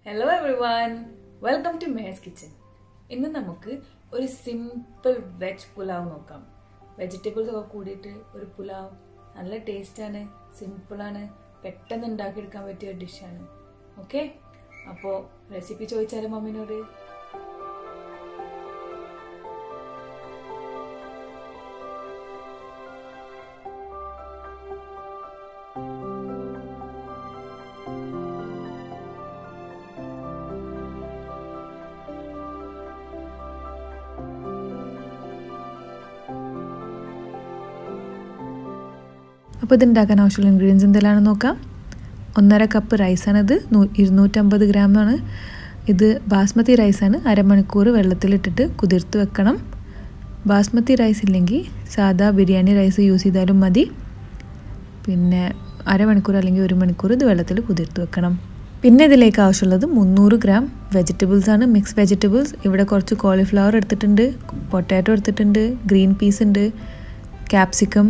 Hello everyone, welcome to Mehar Kitchen. ഇന്ന് നമുക്ക് ഒരു സിമ്പിൾ വെജ് പുലാവ് നോക്കാം. വെജിറ്റബിൾസ് ഒക്കെ കൂടിയിട്ട് ഒരു പുലാവ് നല്ല ടേസ്റ്റ് ആണ്, സിമ്പിൾ ആണ്, പെട്ടെന്ന് ഉണ്ടാക്കിയെടുക്കാൻ പറ്റിയ ഒരു ഡിഷാണ്. ഓക്കെ, അപ്പോൾ റെസിപ്പി ചോദിച്ചാലും മമ്മിനോട്. അപ്പോൾ ഇതുണ്ടാക്കാൻ ആവശ്യമുള്ള ഇൻഗ്രീഡിയൻസ് എന്തെല്ലാമാണെന്ന് നോക്കാം. 1.5 കപ്പ് റൈസാണിത്, 250 ഗ്രാമാണ്. ഇത് ബാസ്മതി റൈസാണ്. അരമണിക്കൂർ വെള്ളത്തിലിട്ടിട്ട് കുതിർത്ത് വെക്കണം. ബാസ്മതി റൈസ് ഇല്ലെങ്കിൽ സാധാ ബിരിയാണി റൈസ് യൂസ് ചെയ്താലും മതി. പിന്നെ അരമണിക്കൂർ അല്ലെങ്കിൽ 1 മണിക്കൂർ ഇത് വെള്ളത്തിൽ കുതിർത്ത് വെക്കണം. പിന്നെ ഇതിലേക്ക് ആവശ്യമുള്ളത് 300 ഗ്രാം വെജിറ്റബിൾസാണ്, മിക്സ് വെജിറ്റബിൾസ്. ഇവിടെ കുറച്ച് കോളിഫ്ലവർ എടുത്തിട്ടുണ്ട്, പൊട്ടാറ്റോ എടുത്തിട്ടുണ്ട്, ഗ്രീൻ പീസ് ഉണ്ട്, ക്യാപ്സിക്കം,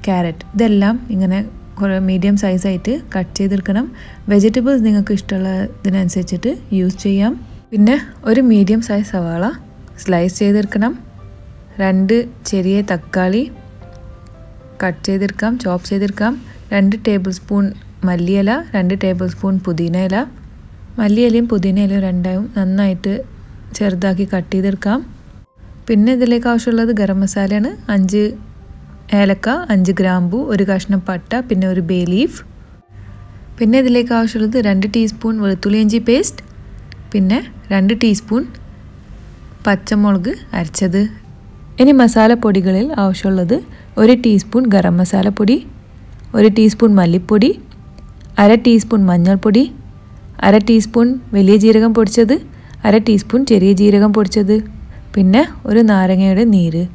ക്യാരറ്റ്. ഇതെല്ലാം ഇങ്ങനെ കുറേ മീഡിയം സൈസായിട്ട് കട്ട് ചെയ്തെടുക്കണം. വെജിറ്റബിൾസ് നിങ്ങൾക്ക് ഇഷ്ടമുള്ളതിനനുസരിച്ചിട്ട് യൂസ് ചെയ്യാം. പിന്നെ ഒരു മീഡിയം സൈസ് സവാള സ്ലൈസ് ചെയ്തെടുക്കണം. 2 ചെറിയ തക്കാളി കട്ട് ചെയ്തെടുക്കാം, ചോപ്പ് ചെയ്തെടുക്കാം. 2 ടേബിൾ സ്പൂൺ മല്ലിയില, 2 ടേബിൾ സ്പൂൺ പുതിന ഇല. മല്ലിയിലയും പുതിന ഇലയും രണ്ടായും നന്നായിട്ട് ചെറുതാക്കി കട്ട് ചെയ്തെടുക്കാം. പിന്നെ ഇതിലേക്ക് ആവശ്യമുള്ളത് ഗരം മസാലയാണ്. 5 ഏലക്ക, 5 ഗ്രാമ്പു, 1 കഷ്ണം പട്ട, പിന്നെ ഒരു ബേ ലീഫ്. പിന്നെ ഇതിലേക്ക് ആവശ്യമുള്ളത് 2 ടീസ്പൂൺ വെളുത്തുള്ളി ഇഞ്ചി പേസ്റ്റ്, പിന്നെ 2 ടീസ്പൂൺ പച്ചമുളക് അരച്ചത്. ഇനി മസാലപ്പൊടികളിൽ ആവശ്യമുള്ളത് 1 ടീസ്പൂൺ ഗരം മസാലപ്പൊടി, 1 ടീസ്പൂൺ മല്ലിപ്പൊടി, 1/2 ടീസ്പൂൺ മഞ്ഞൾപ്പൊടി, 1/2 ടീസ്പൂൺ വലിയ ജീരകം പൊടിച്ചത്, 1/2 ടീസ്പൂൺ ചെറിയ ജീരകം പൊടിച്ചത്, പിന്നെ ഒരു നാരങ്ങയുടെ നീര്.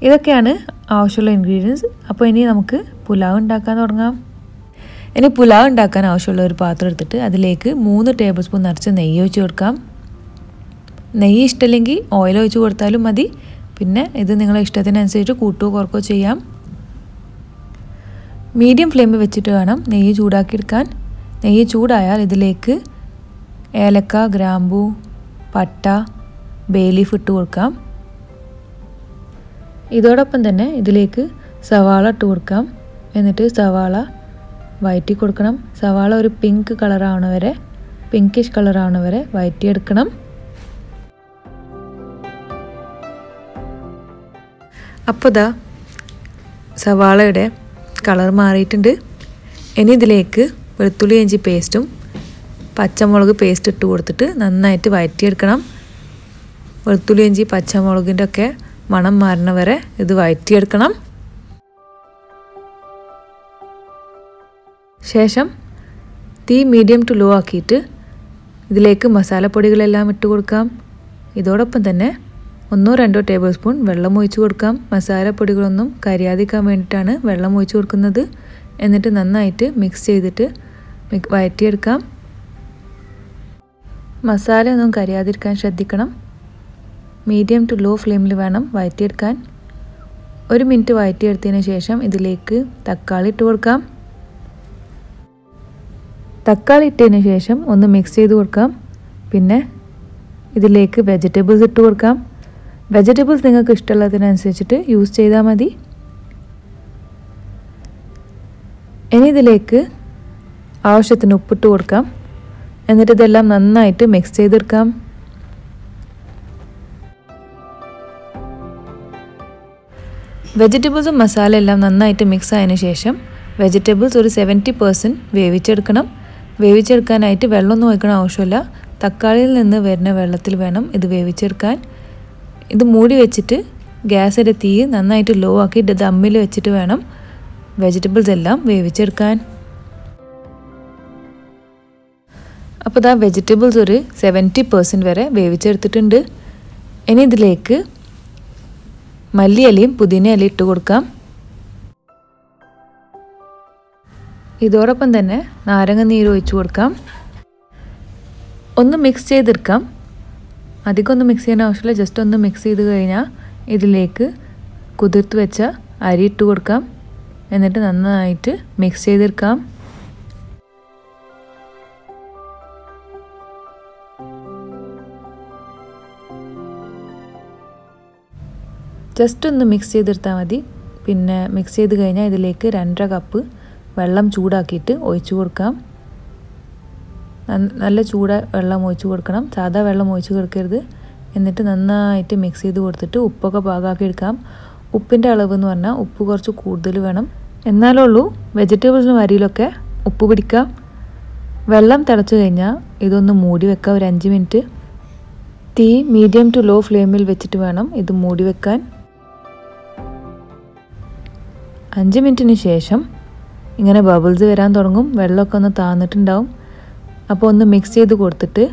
ഇതൊക്കെയാണ് ആവശ്യമുള്ള ഇൻഗ്രീഡിയൻസ്. അപ്പോൾ ഇനി നമുക്ക് പുലാവ് ഉണ്ടാക്കാൻ തുടങ്ങാം. ഇനി പുലാവ് ഉണ്ടാക്കാൻ ആവശ്യമുള്ള ഒരു പാത്രം എടുത്തിട്ട് അതിലേക്ക് 3 ടേബിൾ സ്പൂൺ നിറച്ച് നെയ്യ് ഒഴിച്ച് കൊടുക്കാം. നെയ്യ് ഇഷ്ടമില്ലെങ്കിൽ ഓയിൽ ഒഴിച്ച് കൊടുത്താലും മതി. പിന്നെ ഇത് നിങ്ങളെ ഇഷ്ടത്തിനനുസരിച്ച് കൂട്ടുകയോ കുറക്കുകയോ ചെയ്യാം. മീഡിയം ഫ്ലെയിമിൽ വെച്ചിട്ട് വേണം നെയ്യ് ചൂടാക്കിയെടുക്കാൻ. നെയ്യ് ചൂടായാൽ ഇതിലേക്ക് ഏലക്ക, ഗ്രാമ്പൂ, പട്ട, ബേലീഫ് ഇട്ട് കൊടുക്കാം. ഇതോടൊപ്പം തന്നെ ഇതിലേക്ക് സവാള ഇട്ട് കൊടുക്കാം. എന്നിട്ട് സവാള വഴറ്റി കൊടുക്കണം. സവാള ഒരു പിങ്ക് കളറാവണ വരെ, പിങ്കിഷ് കളറാവണ വരെ വഴറ്റിയെടുക്കണം. അപ്പോൾ ദാ സവാളയുടെ കളർ മാറിയിട്ടുണ്ട്. ഇനി ഇതിലേക്ക് വെളുത്തുള്ളി ഇഞ്ചി പേസ്റ്റും പച്ചമുളക് പേസ്റ്റ് ഇട്ട് കൊടുത്തിട്ട് നന്നായിട്ട് വഴറ്റിയെടുക്കണം. വെളുത്തുള്ളി ഇഞ്ചി പച്ചമുളകിൻ്റെ ഒക്കെ മണം മാറണ വരെ ഇത് വഴറ്റിയെടുക്കണം. ശേഷം തീ മീഡിയം ടു ലോ ആക്കിയിട്ട് ഇതിലേക്ക് മസാലപ്പൊടികളെല്ലാം ഇട്ട് കൊടുക്കാം. ഇതോടൊപ്പം തന്നെ 1-2 ടേബിൾ സ്പൂൺ വെള്ളം ഒഴിച്ച് കൊടുക്കാം. മസാലപ്പൊടികളൊന്നും കരിയാതിരിക്കാൻ വേണ്ടിയിട്ടാണ് വെള്ളം ഒഴിച്ച് കൊടുക്കുന്നത്. എന്നിട്ട് നന്നായിട്ട് മിക്സ് ചെയ്തിട്ട് വഴറ്റിയെടുക്കാം. മസാല ഒന്നും കരിയാതിരിക്കാൻ ശ്രദ്ധിക്കണം. മീഡിയം ടു ലോ ഫ്ലെയിമിൽ വേണം വഴറ്റിയെടുക്കാൻ. 1 മിനിറ്റ് വഴറ്റിയെടുത്തതിന് ശേഷം ഇതിലേക്ക് തക്കാളി ഇട്ട് കൊടുക്കാം. തക്കാളി ഇട്ടതിന് ശേഷം ഒന്ന് മിക്സ് ചെയ്ത് കൊടുക്കാം. പിന്നെ ഇതിലേക്ക് വെജിറ്റബിൾസ് ഇട്ട് കൊടുക്കാം. വെജിറ്റബിൾസ് നിങ്ങൾക്ക് ഇഷ്ടമുള്ളതിനനുസരിച്ചിട്ട് യൂസ് ചെയ്താൽ മതി. ഇനി ഇതിലേക്ക് ആവശ്യത്തിന് ഉപ്പിട്ട് കൊടുക്കാം. എന്നിട്ട് ഇതെല്ലാം നന്നായിട്ട് മിക്സ് ചെയ്തെടുക്കാം. വെജിറ്റബിൾസും മസാല എല്ലാം നന്നായിട്ട് മിക്സ് ആയതിനു ശേഷം വെജിറ്റബിൾസ് ഒരു 70% വേവിച്ചെടുക്കണം. വേവിച്ചെടുക്കാനായിട്ട് വെള്ളമൊന്നും ഒഴിക്കണം ആവശ്യമില്ല. തക്കാളിയിൽ നിന്ന് വരുന്ന വെള്ളത്തിൽ വേണം ഇത് വേവിച്ചെടുക്കാൻ. ഇത് മൂടി വെച്ചിട്ട് ഗ്യാസിൻ്റെ തീ നന്നായിട്ട് ലോ ആക്കി ദമ്മിൽ വെച്ചിട്ട് വേണം വെജിറ്റബിൾസ് എല്ലാം വേവിച്ചെടുക്കാൻ. അപ്പോൾ ഇതാ വെജിറ്റബിൾസ് ഒരു 70% വരെ വേവിച്ചെടുത്തിട്ടുണ്ട്. ഇനി ഇതിലേക്ക് മല്ലിയിലയും പുതിന ഇലയും ഇട്ട് കൊടുക്കാം. ഇതോടൊപ്പം തന്നെ നാരങ്ങ നീര് ഒഴിച്ച് കൊടുക്കാം. ഒന്ന് മിക്സ് ചെയ്തെടുക്കാം. അധികം ഒന്നും മിക്സ് ചെയ്യാൻ ആവശ്യമില്ല. ജസ്റ്റ് ഒന്ന് മിക്സ് ചെയ്ത് കഴിഞ്ഞാൽ ഇതിലേക്ക് കുതിർത്ത് വെച്ച അരി ഇട്ട് കൊടുക്കാം. എന്നിട്ട് നന്നായിട്ട് മിക്സ് ചെയ്തെടുക്കാം. ജസ്റ്റ് ഒന്ന് മിക്സ് ചെയ്തെടുത്താൽ മതി. പിന്നെ മിക്സ് ചെയ്ത് കഴിഞ്ഞാൽ ഇതിലേക്ക് 2.5 കപ്പ് വെള്ളം ചൂടാക്കിയിട്ട് ഒഴിച്ചു കൊടുക്കാം. നല്ല വെള്ളം ഒഴിച്ചു കൊടുക്കണം, സാധാ വെള്ളം ഒഴിച്ച് കൊടുക്കരുത്. എന്നിട്ട് നന്നായിട്ട് മിക്സ് ചെയ്ത് കൊടുത്തിട്ട് ഉപ്പൊക്കെ പാകമാക്കി എടുക്കാം. ഉപ്പിൻ്റെ അളവ് എന്ന് പറഞ്ഞാൽ ഉപ്പ് കുറച്ച് കൂടുതൽ വേണം, എന്നാലേ ഉള്ളൂ വെജിറ്റബിൾസിനും അരിയിലൊക്കെ ഉപ്പ് പിടിക്കാം. വെള്ളം തിളച്ച് കഴിഞ്ഞാൽ ഇതൊന്ന് മൂടി വെക്കാം ഒരു 5 മിനിറ്റ്. തീ മീഡിയം ടു ലോ ഫ്ലെയിമിൽ വെച്ചിട്ട് വേണം ഇത് മൂടി വെക്കാൻ. 5 മിനിറ്റിന് ശേഷം ഇങ്ങനെ ബബിൾസ് വരാൻ തുടങ്ങും, വെള്ളമൊക്കെ ഒന്ന് താന്നിട്ടുണ്ടാവും. അപ്പോൾ ഒന്ന് മിക്സ് ചെയ്ത് കൊടുത്തിട്ട്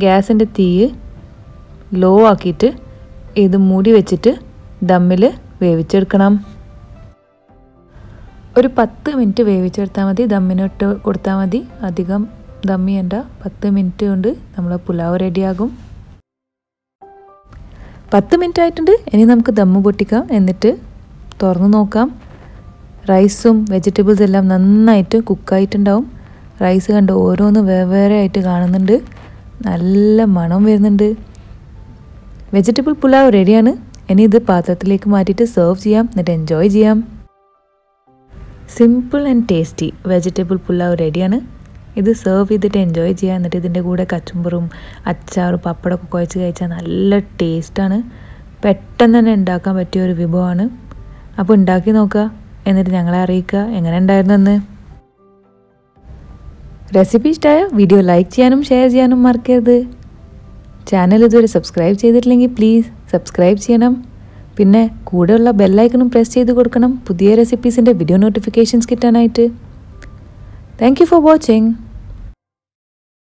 ഗ്യാസിൻ്റെ തീ ലോ ആക്കിയിട്ട് ഇത് മൂടി വെച്ചിട്ട് ദമ്മിൽ വേവിച്ചെടുക്കണം. ഒരു 10 മിനിറ്റ് വേവിച്ചെടുത്താൽ മതി, ദമ്മിനിട്ട് കൊടുത്താൽ മതി. അധികം ദം ചെയ്യണ്ട, 10 മിനിറ്റ് കൊണ്ട് നമ്മളെ പുലാവ് റെഡിയാകും. 10 മിനിറ്റ് ആയിട്ടുണ്ട്. ഇനി നമുക്ക് ദമ്മ് പൊട്ടിക്കാം. എന്നിട്ട് തുറന്ന് നോക്കാം. റൈസും വെജിറ്റബിൾസ് എല്ലാം നന്നായിട്ട് കുക്കായിട്ടുണ്ടാവും. റൈസ് കണ്ട് ഓരോന്ന് വെവ്വേറെ ആയിട്ട് കാണുന്നുണ്ട്, നല്ല മണം വരുന്നുണ്ട്. വെജിറ്റബിൾ പുലാവ് റെഡിയാണ്. ഇനി ഇത് പാത്രത്തിലേക്ക് മാറ്റിയിട്ട് സെർവ് ചെയ്യാം, എന്നിട്ട് എൻജോയ് ചെയ്യാം. Simple and tasty vegetable pulao റെഡിയാണ്. ഇത് സെർവ് ചെയ്തിട്ട് എൻജോയ് ചെയ്യാം. എന്നിട്ട് ഇതിൻ്റെ കൂടെ കച്ചുമ്പറും അച്ചാറും പപ്പടമൊക്കെ കുഴച്ച് കഴിച്ചാൽ നല്ല ടേസ്റ്റാണ്. പെട്ടെന്ന് തന്നെ ഉണ്ടാക്കാൻ പറ്റിയ ഒരു വിഭവമാണ്. അപ്പോൾ ഉണ്ടാക്കി നോക്കുക, എന്നിട്ട് ഞങ്ങളെ അറിയിക്കുക എങ്ങനെ ഉണ്ടായിരുന്നെന്ന്. റെസിപ്പി ഇഷ്ടമായ വീഡിയോ ലൈക്ക് ചെയ്യാനും ഷെയർ ചെയ്യാനും മറക്കരുത്. ചാനൽ ഇതുവരെ സബ്സ്ക്രൈബ് ചെയ്തിട്ടില്ലെങ്കിൽ പ്ലീസ് സബ്സ്ക്രൈബ് ചെയ്യണം. പിന്നെ കൂടെയുള്ള ബെല്ലൈക്കണും പ്രസ് ചെയ്ത് കൊടുക്കണം പുതിയ റെസിപ്പീസിൻ്റെ വീഡിയോ നോട്ടിഫിക്കേഷൻസ് കിട്ടാനായിട്ട്. Thank you for watching.